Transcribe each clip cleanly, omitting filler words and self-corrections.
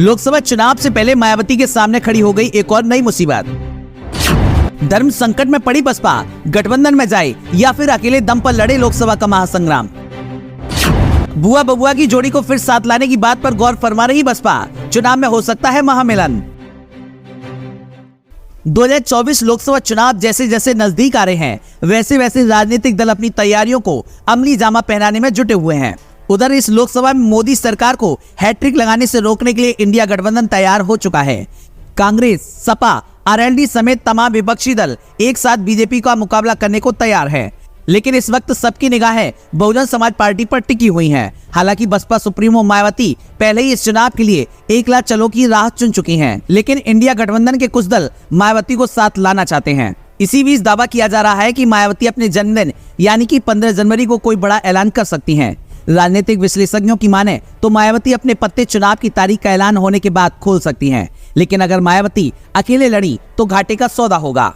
लोकसभा चुनाव से पहले मायावती के सामने खड़ी हो गई एक और नई मुसीबत। धर्म संकट में पड़ी बसपा, गठबंधन में जाए या फिर अकेले दम पर लड़े लोकसभा का महासंग्राम। बुआ बबुआ की जोड़ी को फिर साथ लाने की बात पर गौर फरमा रही बसपा, चुनाव में हो सकता है महामिलन। 2024 लोकसभा चुनाव जैसे जैसे नजदीक आ रहे हैं, वैसे वैसे राजनीतिक दल अपनी तैयारियों को अमली जामा पहनाने में जुटे हुए हैं। उधर इस लोकसभा में मोदी सरकार को हैट्रिक लगाने से रोकने के लिए इंडिया गठबंधन तैयार हो चुका है। कांग्रेस, सपा, आरएलडी समेत तमाम विपक्षी दल एक साथ बीजेपी का मुकाबला करने को तैयार है, लेकिन इस वक्त सबकी निगाहें बहुजन समाज पार्टी पर टिकी हुई हैं। हालांकि बसपा सुप्रीमो मायावती पहले ही इस चुनाव के लिए 1 लाख चलो की राह चुन चुकी हैं, लेकिन इंडिया गठबंधन के कुछ दल मायावती को साथ लाना चाहते हैं। इसी बीच दावा किया जा रहा है कि मायावती अपने जन्मदिन यानी कि 15 जनवरी को कोई बड़ा ऐलान कर सकती हैं। राजनीतिक विश्लेषज्ञों की माने तो मायावती अपने पत्ते चुनाव की तारीख का ऐलान होने के बाद खोल सकती हैं, लेकिन अगर मायावती अकेले लड़ी तो घाटे का सौदा होगा।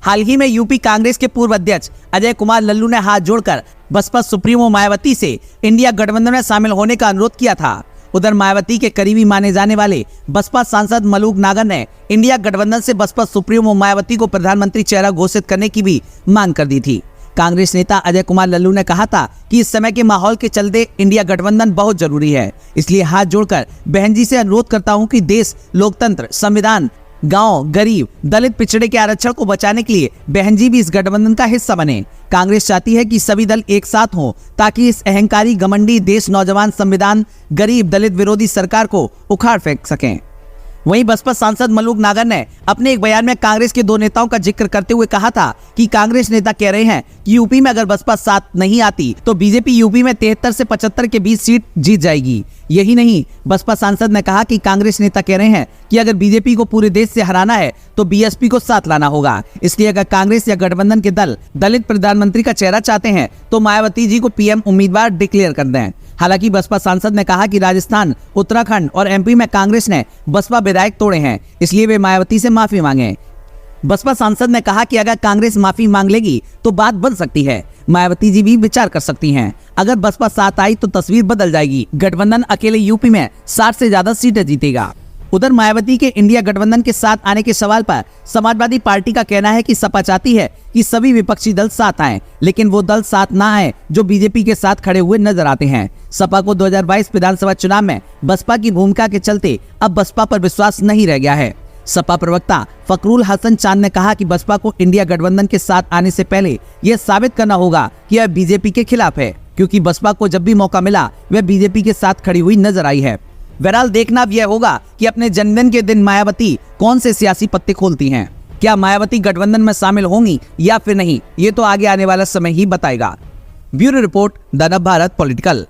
हाल ही में यूपी कांग्रेस के पूर्व अध्यक्ष अजय कुमार लल्लू ने हाथ जोड़कर बसपा सुप्रीमो मायावती से इंडिया गठबंधन में शामिल होने का अनुरोध किया था। उधर मायावती के करीबी माने जाने वाले बसपा सांसद मलूक नागर ने इंडिया गठबंधन से बसपा सुप्रीमो मायावती को प्रधानमंत्री चेहरा घोषित करने की भी मांग कर दी थी। कांग्रेस नेता अजय कुमार लल्लू ने कहा था कि इस समय के माहौल के चलते इंडिया गठबंधन बहुत जरूरी है, इसलिए हाथ जोड़कर बहन जी से अनुरोध करता हूं कि देश, लोकतंत्र, संविधान, गांव, गरीब, दलित, पिछड़े के आरक्षण को बचाने के लिए बहन जी भी इस गठबंधन का हिस्सा बने। कांग्रेस चाहती है कि सभी दल एक साथ हों ताकि इस अहंकारी, घमंडी, देश, नौजवान, संविधान, गरीब, दलित विरोधी सरकार को उखाड़ फेंक सकें। वहीं बसपा सांसद मलूक नागर ने अपने एक बयान में कांग्रेस के 2 नेताओं का जिक्र करते हुए कहा था कि कांग्रेस नेता कह रहे हैं कि यूपी में अगर बसपा साथ नहीं आती तो बीजेपी यूपी में 73 से 75 के बीच सीट जीत जाएगी। यही नहीं, बसपा सांसद ने कहा कि कांग्रेस नेता कह रहे हैं कि अगर बीजेपी को पूरे देश से हराना है तो बीएसपी को साथ लाना होगा। इसलिए अगर कांग्रेस या गठबंधन के दल दलित प्रधानमंत्री का चेहरा चाहते हैं तो मायावती जी को पीएम उम्मीदवार डिक्लेयर कर दें। हालांकि बसपा सांसद ने कहा कि राजस्थान, उत्तराखंड और एमपी में कांग्रेस ने बसपा विधायक तोड़े हैं, इसलिए वे मायावती से माफी मांगे। बसपा सांसद ने कहा कि अगर कांग्रेस माफी मांग लेगी तो बात बन सकती है, मायावती जी भी विचार कर सकती हैं। अगर बसपा साथ आई तो तस्वीर बदल जाएगी, गठबंधन अकेले यूपी में 60 से ज्यादा सीटें जीतेगा। उधर मायावती के इंडिया गठबंधन के साथ आने के सवाल पर समाजवादी पार्टी का कहना है कि सपा चाहती है कि सभी विपक्षी दल साथ आएं, लेकिन वो दल साथ ना आए जो बीजेपी के साथ खड़े हुए नजर आते हैं। सपा को 2022 विधानसभा चुनाव में बसपा की भूमिका के चलते अब बसपा पर विश्वास नहीं रह गया है। सपा प्रवक्ता फकरुल हसन चांद ने कहा कि बसपा को इंडिया गठबंधन के साथ आने से पहले यह साबित करना होगा कि यह बीजेपी के खिलाफ है, क्योंकि बसपा को जब भी मौका मिला वह बीजेपी के साथ खड़ी हुई नजर आई है। बहरहाल देखना अब यह होगा कि अपने जन्मदिन के दिन मायावती कौन से सियासी पत्ते खोलती हैं। क्या मायावती गठबंधन में शामिल होंगी या फिर नहीं, ये तो आगे आने वाला समय ही बताएगा। ब्यूरो रिपोर्ट, द नव भारत पॉलिटिकल।